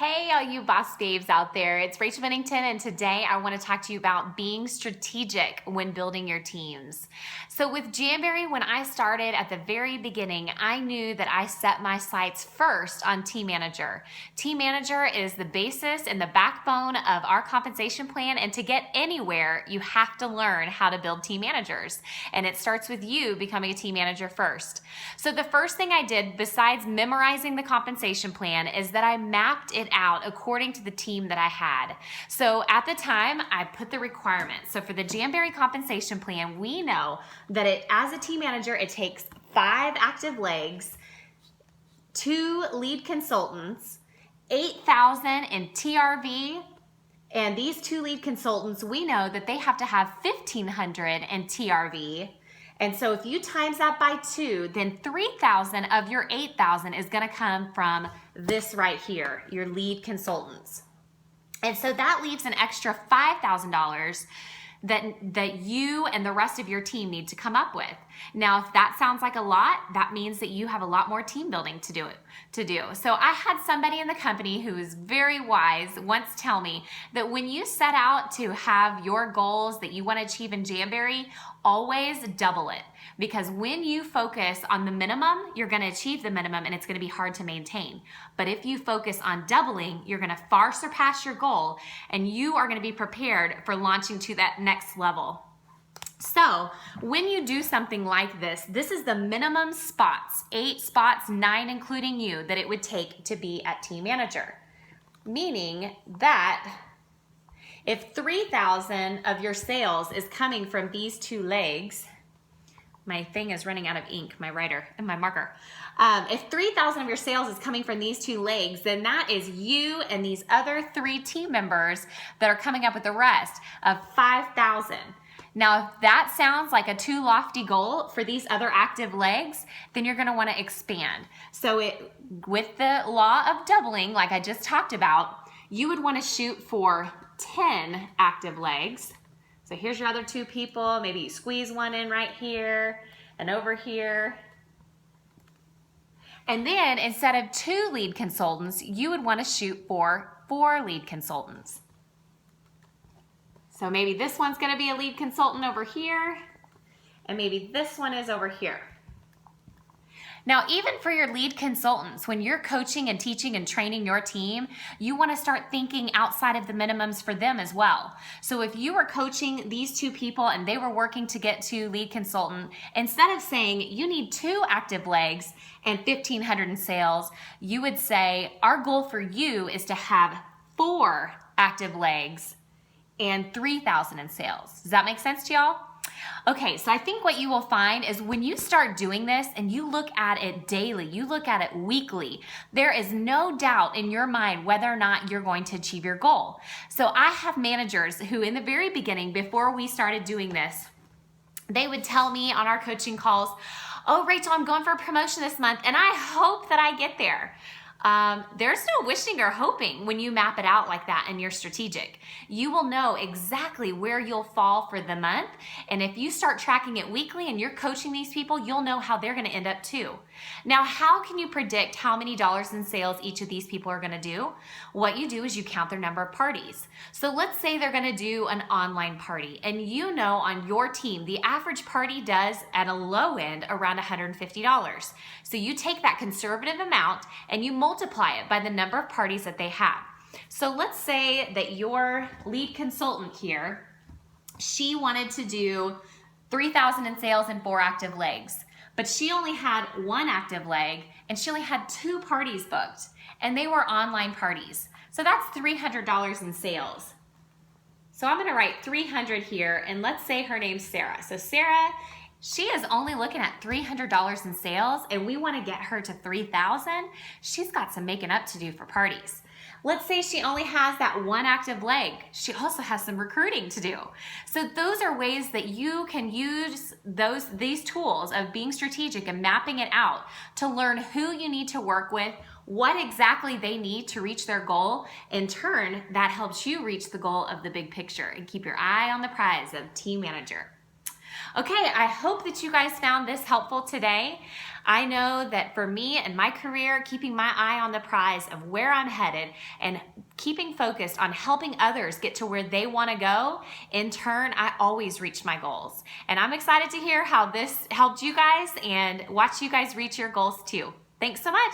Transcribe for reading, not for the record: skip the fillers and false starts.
Hey, all you boss babes out there. It's Rachel Bennington, and today I want to talk to you about being strategic when building your teams. So with Jamberry, when I started at the very beginning, I knew that I set my sights first on team manager. Team manager is the basis and the backbone of our compensation plan, and to get anywhere, you have to learn how to build team managers. And it starts with you becoming a team manager first. So the first thing I did, besides memorizing the compensation plan, is that I mapped it out according to the team that I had. So at the time, I put the requirements. So for the Jamberry compensation plan, we know that as a team manager, it takes 5 active legs, 2 lead consultants, 8,000 in TRV, and these 2 lead consultants, we know that they have to have 1,500 in TRV. And so if you times that by 2, then 3,000 of your 8,000 is going to come from this right here, your lead consultants. And so that leaves an extra $5,000 that you and the rest of your team need to come up with. Now, if that sounds like a lot, that means that you have a lot more team building to do. So I had somebody in the company who is very wise once tell me that when you set out to have your goals that you want to achieve in Jamberry, always double it. Because when you focus on the minimum, you're going to achieve the minimum and it's going to be hard to maintain. But if you focus on doubling, you're going to far surpass your goal and you are going to be prepared for launching to that next level. So when you do something like this, this is the minimum spots, 8 spots, 9 including you, that it would take to be at team manager. Meaning that if 3,000 of your sales is coming from these 2 legs, my thing is running out of ink, my writer and my marker. If 3,000 of your sales is coming from these 2 legs, then that is you and these other 3 team members that are coming up with the rest of 5,000. Now, if that sounds like a too lofty goal for these other active legs, then you're gonna wanna expand. So with the law of doubling, like I just talked about, you would wanna shoot for 10 active legs. So here's your other 2 people. Maybe you squeeze one in right here and over here. And then instead of 2 lead consultants, you would want to shoot for 4 lead consultants. So maybe this one's going to be a lead consultant over here, and maybe this one is over here. Now, even for your lead consultants, when you're coaching and teaching and training your team, you want to start thinking outside of the minimums for them as well. So if you were coaching these 2 people and they were working to get to lead consultant, instead of saying you need 2 active legs and 1,500 in sales, you would say our goal for you is to have 4 active legs and 3,000 in sales. Does that make sense to y'all? Okay, so I think what you will find is when you start doing this and you look at it daily, you look at it weekly, there is no doubt in your mind whether or not you're going to achieve your goal. So I have managers who in the very beginning, before we started doing this, they would tell me on our coaching calls, oh, Rachel, I'm going for a promotion this month and I hope that I get there. There's no wishing or hoping when you map it out like that and you're strategic. You will know exactly where you'll fall for the month. And if you start tracking it weekly and you're coaching these people, you'll know how they're going to end up too. Now, how can you predict how many dollars in sales each of these people are going to do? What you do is you count their number of parties. So let's say they're going to do an online party and you know on your team, the average party does at a low end around $150. So you take that conservative amount and you multiply it by the number of parties that they have. So let's say that your lead consultant here, she wanted to do 3,000 in sales and 4 active legs, but she only had 1 active leg and she only had 2 parties booked and they were online parties. So that's $300 in sales. So I'm gonna write 300 here and let's say her name's Sarah. So Sarah, she is only looking at $300 in sales and we want to get her to 3,000. She's got some making up to do for parties. Let's say she only has that 1 active leg. She also has some recruiting to do. So those are ways that you can use these tools of being strategic and mapping it out to learn who you need to work with, what exactly they need to reach their goal. In turn, that helps you reach the goal of the big picture and keep your eye on the prize of team manager. Okay, I hope that you guys found this helpful today. I know that for me and my career, keeping my eye on the prize of where I'm headed and keeping focused on helping others get to where they want to go, in turn, I always reach my goals. And I'm excited to hear how this helped you guys and watch you guys reach your goals too. Thanks so much.